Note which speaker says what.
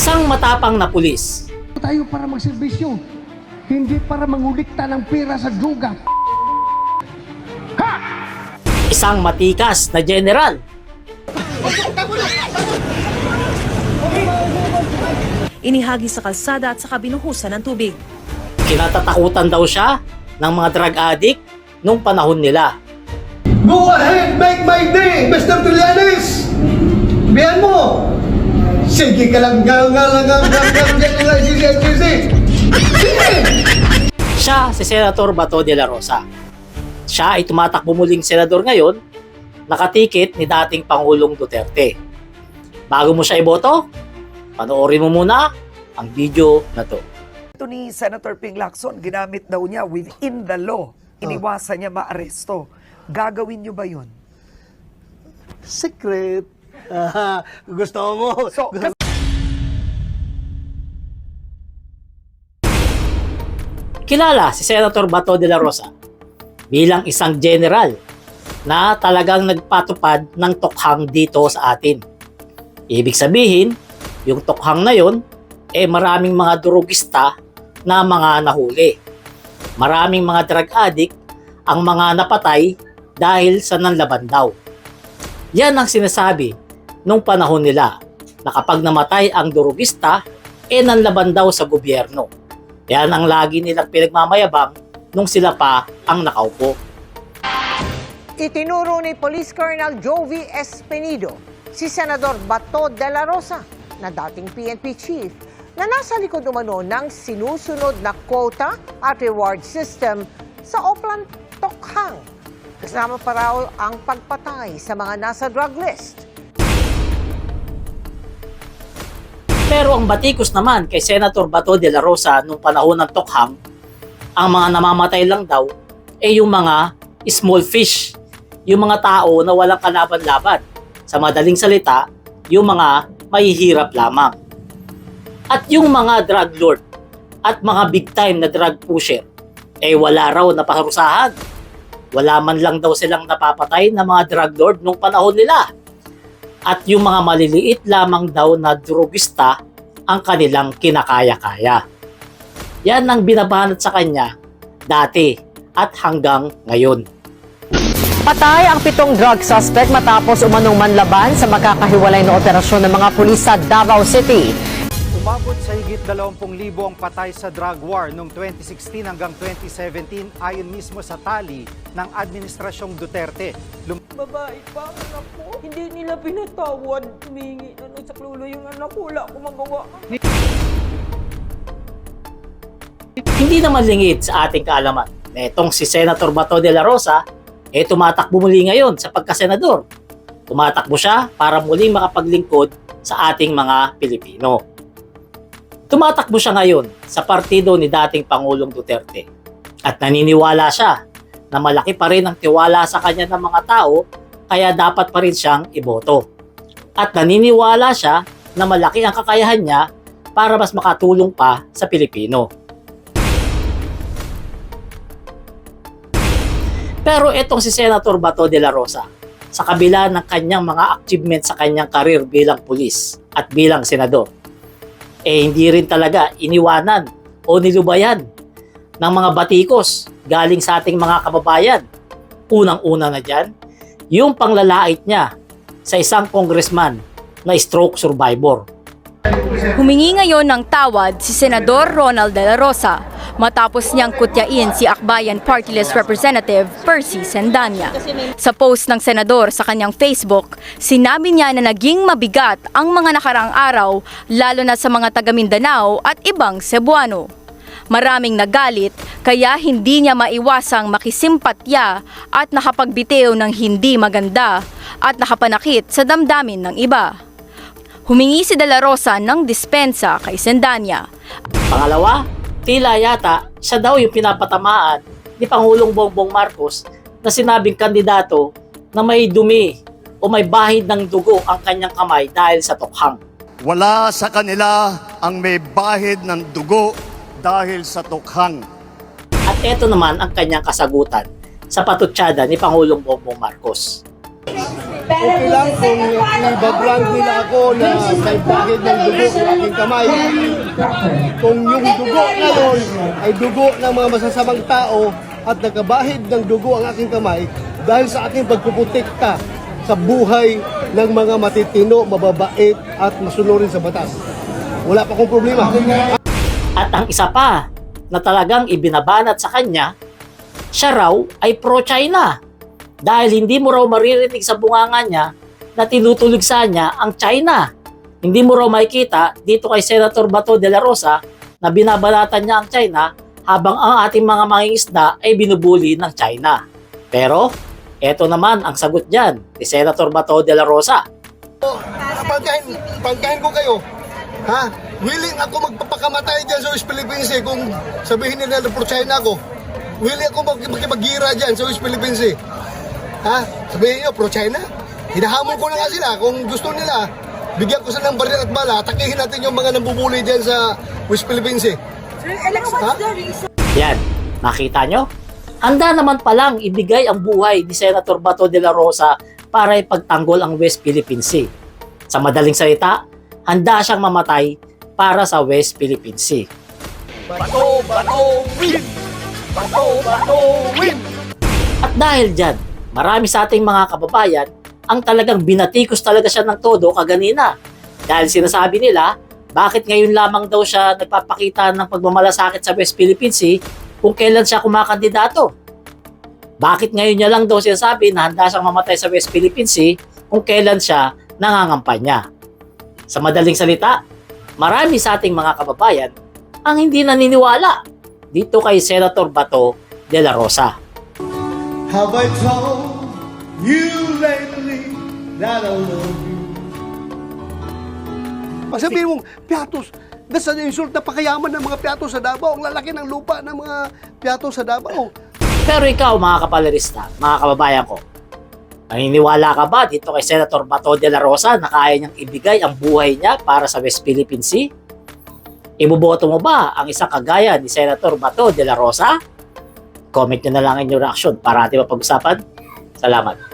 Speaker 1: Isang matapang na pulis.
Speaker 2: Tayo para magserbisyo, hindi para mangulikta ng pera sa druga.
Speaker 1: Isang matikas na general.
Speaker 3: Inihagi sa kalsada at saka binuhusan ng tubig.
Speaker 1: Kinatatakutan daw siya ng mga drug addict nung panahon nila.
Speaker 4: Go ahead, make my day, Mr. Trillanes! Bihan mo! Sige ka lang,
Speaker 1: Siya si Senator Bato de la Rosa. Siya ay tumatakbo muling senador ngayon, nakatikit ni dating Pangulong Duterte. Bago mo siya iboto, panoorin mo muna ang video na to.
Speaker 5: Ito ni Senator Ping Lacson, ginamit daw niya within the law. Iniwasan niya maaresto. Gagawin niyo ba yun?
Speaker 2: Secret. Gusto mo.
Speaker 5: So,
Speaker 1: Kilala si Senator Bato de la Rosa bilang isang general na talagang nagpatupad ng tokhang dito sa atin. Ibig sabihin, yung tokhang na yon, maraming mga drugista na mga nahuli. Maraming mga drug addict ang mga napatay dahil sa nanlaban daw. Yan ang sinasabi nung panahon nila na kapag namatay ang drugista, nanlaban daw sa gobyerno. Yan ang lagi nilang pinagmamayabang nung sila pa ang nakaupo.
Speaker 6: Itinuro ni Police Colonel Jovi Espinido si Senador Bato de la Rosa na dating PNP chief na nasa likod umano ng sinusunod na quota at reward system sa Oplan Tokhang. Kasama pa raw ang pagpatay sa mga nasa drug list.
Speaker 1: Pero ang batikos naman kay Senator Bato de la Rosa nung panahon ng Tokhang, ang mga namamatay lang daw yung mga small fish, yung mga tao na walang kalaban-laban. Sa madaling salita, yung mga mahihirap lamang. At yung mga drug lord at mga big time na drug pusher, wala raw na paharusahan. Wala man lang daw silang napapatay na mga drug lord nung panahon nila. At yung mga maliliit lamang daw na drugista ang kanilang kinakaya-kaya. Yan ang binabanat sa kanya dati at hanggang ngayon.
Speaker 6: Patay ang 7 drug suspect matapos umanong manlaban sa magkakahiwalay na operasyon ng mga pulis sa Davao City.
Speaker 7: Umabot sa higit 20,000 ang patay sa drug war noong 2016 hanggang 2017 ayon mismo sa tali ng Administrasyong Duterte.
Speaker 8: Babae pa ang anak ko. Hindi nila pinatawad. Humingi sa klulo yung anak ko. Wala akong magawa.
Speaker 1: Hindi naman lingid sa ating kaalaman na itong si Senator Bato de la Rosa tumatakbo muli ngayon sa pagkasenador. Tumatakbo siya para muling makapaglingkod sa ating mga Pilipino. Tumatakbo siya ngayon sa partido ni dating Pangulong Duterte at naniniwala siya na malaki pa rin ang tiwala sa kanya ng mga tao kaya dapat pa rin siyang iboto. At naniniwala siya na malaki ang kakayahan niya para mas makatulong pa sa Pilipino. Pero itong si Senator Bato de la Rosa, sa kabila ng kanyang mga achievements sa kanyang karir bilang pulis at bilang senador, hindi rin talaga iniwanan o nilubayan ng mga batikos galing sa ating mga kababayan. Unang-una na dyan, yung panglalait niya sa isang congressman na stroke survivor.
Speaker 9: Humingi ngayon ng tawad si Senador Ronald de la Rosa matapos niyang kutyain si Akbayan Party List Representative Percy Sendanya. Sa post ng senador sa kanyang Facebook, sinabi niya na naging mabigat ang mga nakaraang araw lalo na sa mga taga Mindanao at ibang Cebuano. Maraming nagalit kaya hindi niya maiwasang makisimpatya at nakapagbitiw ng hindi maganda at nakapanakit sa damdamin ng iba. Humingi si De La Rosa ng dispensa kay Sendanya.
Speaker 1: Pangalawa, tila yata siya daw yung pinapatamaan ni Pangulong Bongbong Marcos na sinabing kandidato na may dumi o may bahid ng dugo ang kanyang kamay dahil sa tokhang.
Speaker 10: Wala sa kanila ang may bahid ng dugo dahil sa tokhang.
Speaker 1: At ito naman ang kanyang kasagutan sa patutsada ni Pangulong Bongbong Marcos.
Speaker 4: Okay lang kung ibabrand nila ako na may bahid ng dugo ng aking kamay. Kung yung dugo ngayon ay dugo ng mga masasamang tao at nakabahid ng dugo ang aking kamay dahil sa aking pagpuputikta sa buhay ng mga matitino, mababait at masunurin sa batas. Wala pa akong problema.
Speaker 1: At ang isa pa na talagang ibinabanat sa kanya, siya raw ay pro-China. Dahil hindi mo raw maririnig sa bunganga niya na tinutuligsa niya ang China. Hindi mo raw makikita dito kay Senator Bato de la Rosa na binabanatan niya ang China habang ang ating mga mangingisda ay binubuli ng China. Pero, eto naman ang sagot dyan ni Senator Bato de la Rosa.
Speaker 4: Pangkain ko kayo. Ha? Willing ako magpapakamatay dyan sa West Philippines kung sabihin nila na pro-China ako. Willing ako makipagira dyan sa West Philippines Ha? Sabihin nyo, pro-China? Hinahamon ko na nga sila. Kung gusto nila, bigyan ko sila ng baril at bala, atakihin natin yung mga nambubuli dyan sa West Philippines Ha?
Speaker 1: Yan, nakita nyo? Handa naman palang ibigay ang buhay ni Senator Bato de la Rosa para ipagtanggol ang West Philippine Sea. Sa madaling salita, handa siyang mamatay para sa West Philippine Sea.
Speaker 4: Bato, bato, win! Bato, bato, win!
Speaker 1: At dahil dyan, marami sa ating mga kababayan ang talagang binatikos talaga siya ng todo kaganina. Dahil sinasabi nila, bakit ngayon lamang daw siya nagpapakita ng pagmamalasakit sa West Philippine Sea kung kailan siya kumakandidato? Bakit ngayon niya lang daw sinasabi na handa siyang mamatay sa West Philippine Sea kung kailan siya nangangampanya? Sa madaling salita, marami sa ating mga kababayan ang hindi naniniwala dito kay Senator Bato de la Rosa.
Speaker 4: Have I told you lately that I love you? Sabihin mong, Piatos, that's an insult na pakayaman ng mga Piatos sa Davao. Ang lalaki ng lupa ng mga Piatos sa Davao.
Speaker 1: Pero ikaw mga kapalerista, mga kababayan ko, naniniwala ka ba dito kay Senator Bato de la Rosa na kaya niyang ibigay ang buhay niya para sa West Philippine Sea? Iboboto mo ba ang isang kagaya ni Senator Bato de la Rosa? Comment nyo na lang ang inyong reaksyon para ating mapag-usapan. Salamat.